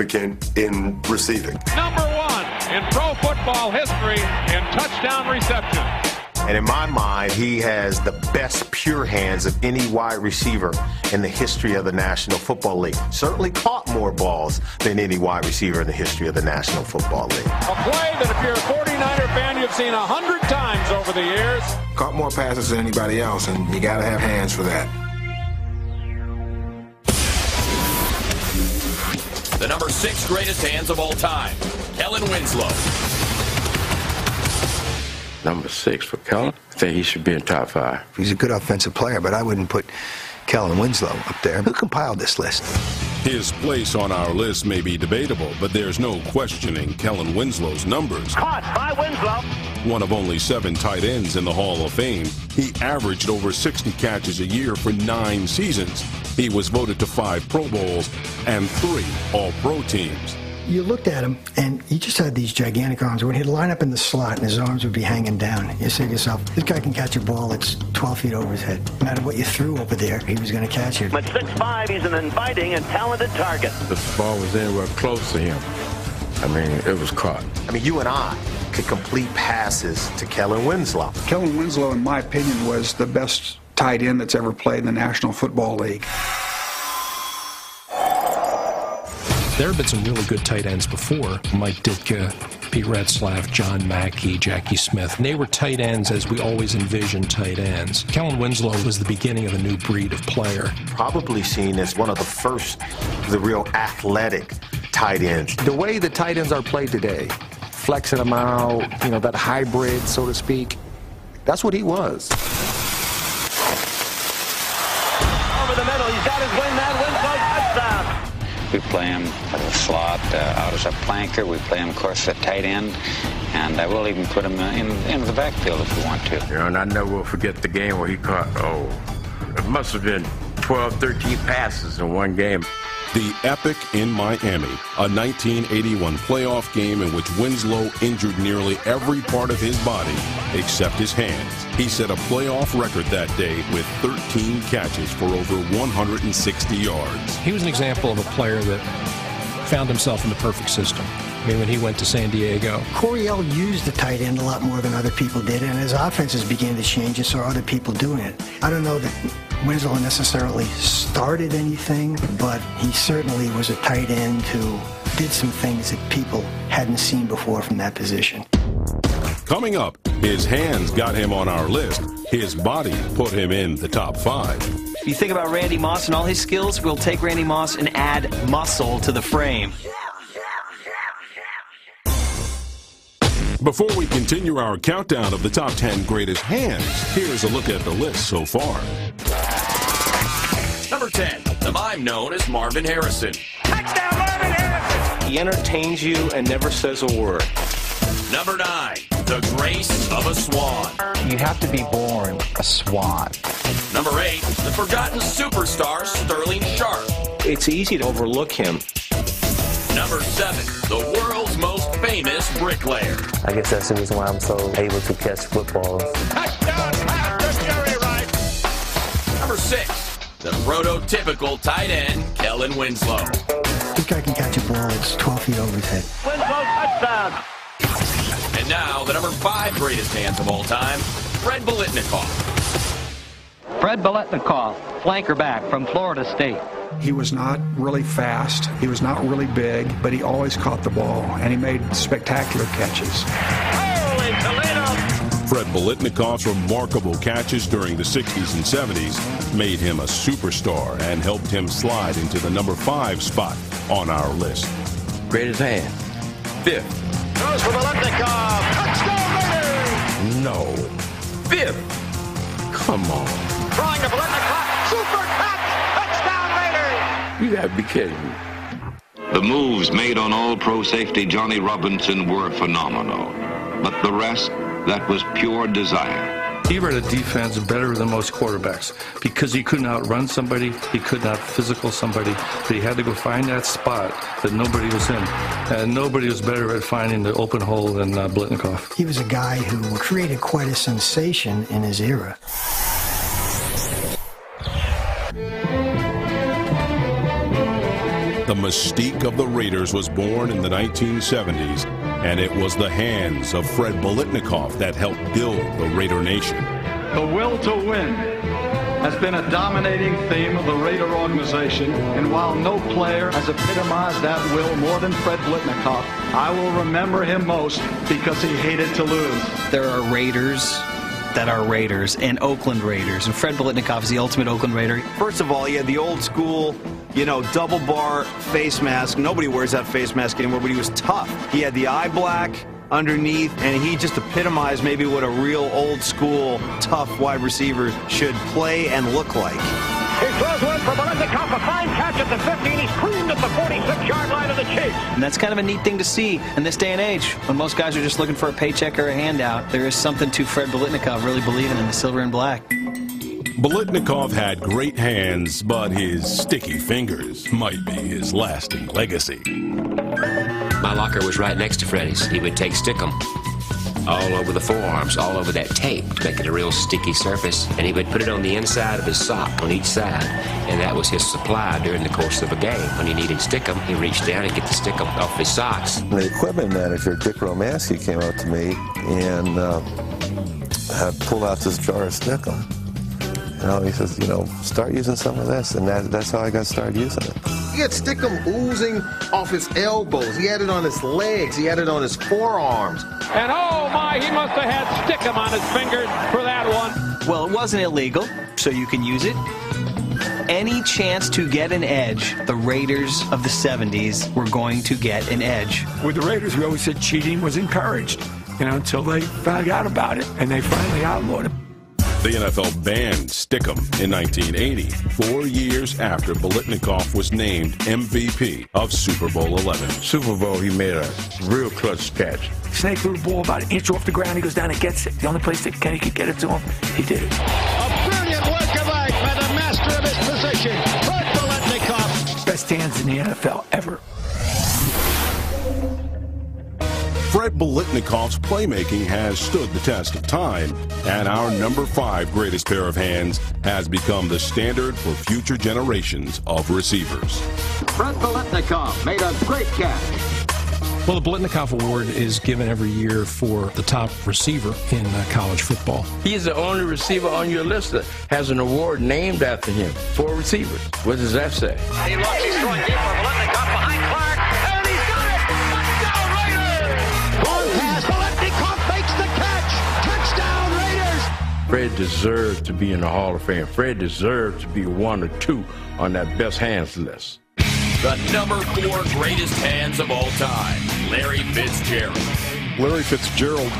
significant in receiving. Number 1 in pro football history in touchdown reception. And in my mind, he has the best pure hands of any wide receiver in the history of the National Football League. Certainly caught more balls than any wide receiver in the history of the National Football League. A play that if you're a 49er fan, you've seen 100 times over the years. Caught more passes than anybody else, and you got to have hands for that. The number 6 greatest hands of all time, Kellen Winslow. Number 6 for Kellen. I think he should be in top 5. He's a good offensive player, but I wouldn't put Kellen Winslow up there. Who compiled this list? His place on our list may be debatable, but there's no questioning Kellen Winslow's numbers. Caught by Winslow. One of only 7 tight ends in the Hall of Fame, he averaged over 60 catches a year for 9 seasons. He was voted to 5 Pro Bowls and 3 All-Pro teams. You looked at him, and he just had these gigantic arms. When he'd line up in the slot, and his arms would be hanging down, you say to yourself, this guy can catch a ball that's 12 feet over his head. No matter what you threw over there, he was going to catch it. At 6'5", he's an inviting and talented target. The ball was anywhere close to him. I mean, it was caught. I mean, you and I could complete passes to Kellen Winslow. Kellen Winslow, in my opinion, was the best tight end that's ever played in the National Football League. There have been some really good tight ends before. Mike Ditka, Pete Retzlaff, John Mackey, Jackie Smith. And they were tight ends as we always envisioned tight ends. Kellen Winslow was the beginning of a new breed of player. Probably seen as one of the first, the real athletic tight ends. The way the tight ends are played today, flexing them out, you know, that hybrid, so to speak, that's what he was. Over the middle, he's got his wingman, Winslow, touchdown. We play him as a slot, out as a flanker. We play him, of course, at tight end. And we'll even put him into the backfield if we want to. You know, and I never will forget the game where he caught, it must have been 12, 13 passes in one game. The Epic in Miami, a 1981 playoff game in which Winslow injured nearly every part of his body except his hands. He set a playoff record that day with 13 catches for over 160 yards. He was an example of a player that found himself in the perfect system. I mean, when he went to San Diego. Coryell used the tight end a lot more than other people did, and as offenses began to change, you saw other people doing it. I don't know that Winslow necessarily started anything, but he certainly was a tight end who did some things that people hadn't seen before from that position. Coming up, his hands got him on our list. His body put him in the top 5. You think about Randy Moss and all his skills, we'll take Randy Moss and add muscle to the frame. Before we continue our countdown of the top 10 greatest hands, here's a look at the list so far. Number 10, the mime known as Marvin Harrison. Touchdown, Marvin Harrison. He entertains you and never says a word. Number 9, the grace of a swan. You have to be born a swan. Number 8, the forgotten superstar Sterling Sharp. It's easy to overlook him. Number 7, the world's most famous bricklayer. I guess that's the reason why I'm so able to catch footballs. Touchdown pass to Jerry Rice. Number 6, the prototypical tight end, Kellen Winslow. This guy can catch a ball that's 12 feet over his head. Winslow, touchdown. And now, the number 5 greatest hands of all time, Fred Biletnikoff. Fred Biletnikoff, flanker back from Florida State. He was not really fast. He was not really big, but he always caught the ball, and he made spectacular catches. Holy Toledo! Fred Biletnikoff's remarkable catches during the 60s and 70s made him a superstar and helped him slide into the number 5 spot on our list. Greatest hand. 5th. Throws for Biletnikoff. Touchdown, Raiders! No. 5th. Come on. Throwing to Biletnikoff. Super catch. Touchdown, Raiders! You gotta be kidding me. The moves made on All-Pro safety Johnny Robinson were phenomenal. But the rest, that was pure desire. He read a defense better than most quarterbacks because he couldn't outrun somebody, he could not physical somebody, but he had to go find that spot that nobody was in. And nobody was better at finding the open hole than Biletnikoff. He was a guy who created quite a sensation in his era. The mystique of the Raiders was born in the 1970s, and it was the hands of Fred Biletnikoff that helped build the Raider Nation. The will to win has been a dominating theme of the Raider organization, and while no player has epitomized that will more than Fred Biletnikoff, I will remember him most because he hated to lose. There are Raiders that are Raiders and Oakland Raiders, and Fred Biletnikoff is the ultimate Oakland Raider. First of all, he had the old school, double bar face mask. Nobody wears that face mask anymore, but he was tough. He had the eye black underneath, and he just epitomized maybe what a real old school, tough wide receiver should play and look like. He throws one for Biletnikoff, a fine catch at the 15. He's creamed at the 46-yard line of the Chiefs. And that's kind of a neat thing to see in this day and age, when most guys are just looking for a paycheck or a handout. There is something to Fred Biletnikoff really believing in the silver and black. Biletnikoff had great hands, but his sticky fingers might be his lasting legacy. My locker was right next to Freddie's. He would take stickum all over the forearms, all over that tape to make it a real sticky surface, and he would put it on the inside of his sock on each side, and that was his supply during the course of a game. When he needed stickum, he reached down and get the stickum off his socks. The equipment manager, Dick Romanski, came up to me and pulled out this jar of stickum. He says, start using some of this, and that's how I got started using it. He had stickum oozing off his elbows. He had it on his legs. He had it on his forearms. And oh my, he must have had stickum on his fingers for that one. Well, it wasn't illegal, so you can use it. Any chance to get an edge, the Raiders of the 70s were going to get an edge. With the Raiders, we always said cheating was encouraged, until they found out about it, and they finally outlawed it. The NFL banned stickum in 1980, 4 years after Biletnikoff was named MVP of Super Bowl 11. Super Bowl, he made a real clutch catch. Snake threw the ball about an inch off the ground. He goes down and gets it. The only place that Kenny could get it to him, he did it. A brilliant work of art by the master of his position, Fred Biletnikoff. Best hands in the NFL ever. Fred Biletnikoff's playmaking has stood the test of time, and our number 5 greatest pair of hands has become the standard for future generations of receivers. Fred Biletnikoff made a great catch. Well, the Biletnikoff Award is given every year for the top receiver in college football. He's the only receiver on your list that has an award named after him for receivers. What does that say? He looks, he's throwing deep for Biletnikoff behind Clark, and he's got it! Touchdown Raiders! Long pass, Biletnikoff makes the catch! Touchdown Raiders! Fred deserved to be in the Hall of Fame. Fred deserved to be 1 or 2 on that best hands list. The number 4 greatest hands of all time, Larry Fitzgerald. Larry Fitzgerald